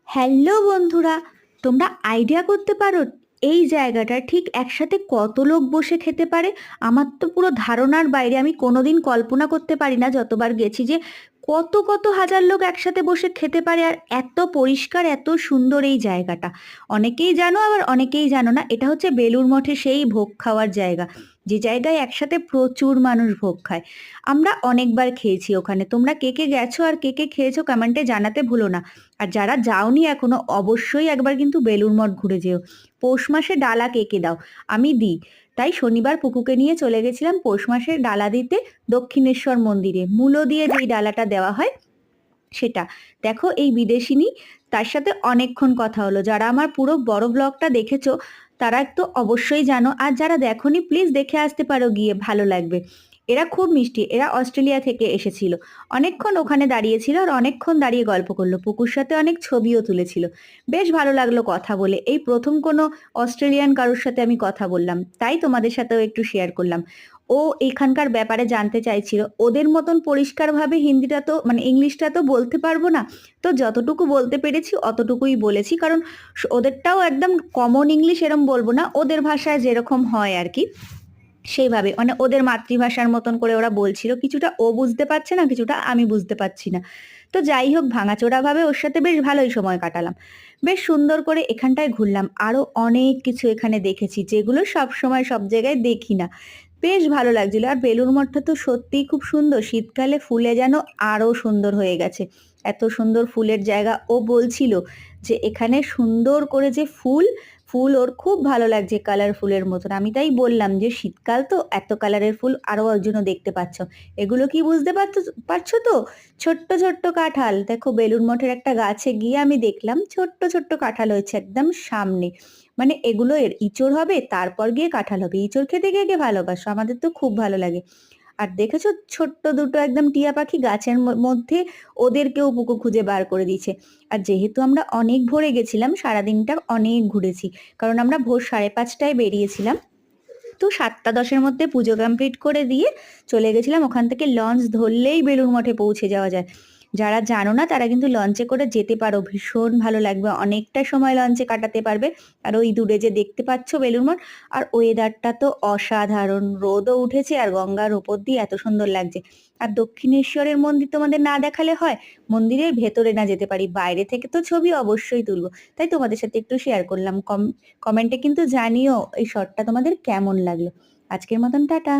Hello বন্ধুরা, তোমরা idea করতে পারো এই জায়গাটা ঠিক একসাথে কত লোক বসে খেতে পারে? আমার তো পুরো ধারণার বাইরে। আমি কোনোদিন কল্পনা করতে পারি না যতবার গেছি যে কত কত হাজার লোক একসাথে বসে খেতে পারে। আর এত পরিষ্কার, এত সুন্দর এই জায়গাটা। অনেকেই জানো, আবার অনেকেই জানো না। এটা হচ্ছে বেলুড় মঠে সেই ভোগ খাওয়ার জায়গা, যে জায়গায় একসাথে প্রচুর মানুষ ভোগ খায়। আমরা অনেকবার খেয়েছি ওখানে। তোমরা কে কে গেছো আর কে কে খেয়েছো কমেন্টে জানাতে ভুলো না। আর যারা যাওনি এখনো, অবশ্যই একবার কিন্তু বেলুড় মঠ ঘুরে যেও। পৌষ মাসে ডালা কে কে দাও? আমি দিই। তাই শনিবার পুকুকে নিয়ে চলে গেছিলাম পৌষ মাসে ডালা দিতে দক্ষিণেশ্বর মন্দিরে। মূলো দিয়ে যেই ডালাটা দেওয়া হয় সেটা। দেখো এই বিদেশিনী, তার সাথে অনেকক্ষণ কথা হলো। যারা আমার পুরো বড় ব্লগটা দেখেছো তারা একটু অবশ্যই জানো, আর যারা দেখোনি প্লিজ দেখে আসতে পারো গিয়ে, ভালো লাগবে। এরা খুব মিষ্টি, এরা অস্ট্রেলিয়া থেকে এসেছিল। অনেকক্ষণ ওখানে দাঁড়িয়েছিল আর অনেকক্ষণ দাঁড়িয়ে গল্প করলো, পুকুর সাথে অনেক ছবিও তুলেছিল। বেশ ভালো লাগলো কথা বলে। এই প্রথম কোনো অস্ট্রেলিয়ান কারোর সাথে আমি কথা বললাম, তাই তোমাদের সাথেও একটু শেয়ার করলাম। ও এখানকার ব্যাপারে জানতে চাইছিল। ওদের মতন পরিষ্কারভাবে হিন্দিটা তো মানে ইংলিশটা তো বলতে পারবো না, তো যতটুকু বলতে পেরেছি অতটুকুই বলেছি। কারণ ওদেরটাও একদম কমন ইংলিশ এরম বলবো না, ওদের ভাষায় যেরকম হয় আর কি সেইভাবে, মানে ওদের মাতৃভাষার মতন করে ওরা বলছিল। কিছুটা ও বুঝতে পারছে না, কিছুটা আমি বুঝতে পারছি না। তো যাই হোক, ভাঙাচোরা ভাবে ওর সাথে বেশ ভালোই সময় কাটালাম। বেশ সুন্দর করে এখানটায় ঘুরলাম। আরো অনেক কিছু এখানে দেখেছি, যেগুলো সব সময় সব জায়গায় দেখি না। বেশ ভালো লাগছিল। আর বেলুড় মঠটা তো সত্যিই খুব সুন্দর, শীতকালে ফুলে যেন আরো সুন্দর হয়ে গেছে। এত সুন্দর ফুলের জায়গা। ও বলছিল যে এখানে সুন্দর করে যে ফুল, ফুল ওর খুব ভালো লাগছে কালারফুলের মতন। আমি তাই বললাম যে শীতকাল তো, এত কালারের ফুল আরো একজন দেখতে পাচ্ছ। এগুলো কি বুঝতে পারছো তো? ছোট্ট ছোট্ট কাঁঠাল। দেখো বেলুড় মঠের একটা গাছে গিয়ে আমি দেখলাম ছোট্ট ছোট্ট কাঁঠাল হয়েছে একদম সামনে। মানে এগুলো এর ইঁচড় হবে, তারপর গিয়ে কাঁঠাল হবে। ইঁচড় খেতে কে কে ভালোবাসো? আমাদের তো খুব ভালো লাগে। আর দেখেছো ছোট্ট দুটো একদম টিয়া পাখি গাছের মধ্যে, ওদেরকেও পুকু খুঁজে বার করে দিয়েছে। আর যেহেতু আমরা অনেক ভোরে গেছিলাম, সারাদিনটা অনেক ঘুরেছি। কারণ আমরা ভোর 5:30টায় বেরিয়েছিলাম। তো 7:10-এর মধ্যে পুজো কমপ্লিট করে দিয়ে চলে গেছিলাম। ওখান থেকে লঞ্চ ধরলেই বেলুড় মঠে পৌঁছে যাওয়া যায়। যারা জানো না তারা কিন্তু লঞ্চে করে যেতে পারো, ভীষণ ভালো লাগবে। অনেকটা সময় লঞ্চে কাটাতে পারবে। আর ওই দূরে যে দেখতে পাচ্ছ বেলুড় মঠ, আর ওয়েদারটা তো অসাধারণ। রোদও উঠেছে আর গঙ্গার উপর দিয়ে এত সুন্দর লাগছে। আর দক্ষিণেশ্বরের মন্দির তোমাদের না দেখালে হয়? মন্দিরের ভেতরে না যেতে পারি, বাইরে থেকে তো ছবি অবশ্যই তুলবো। তাই তোমাদের সাথে একটু শেয়ার করলাম। কমেন্টে কিন্তু জানিও এই শর্টটা তোমাদের কেমন লাগলো। আজকের মতন টাটা।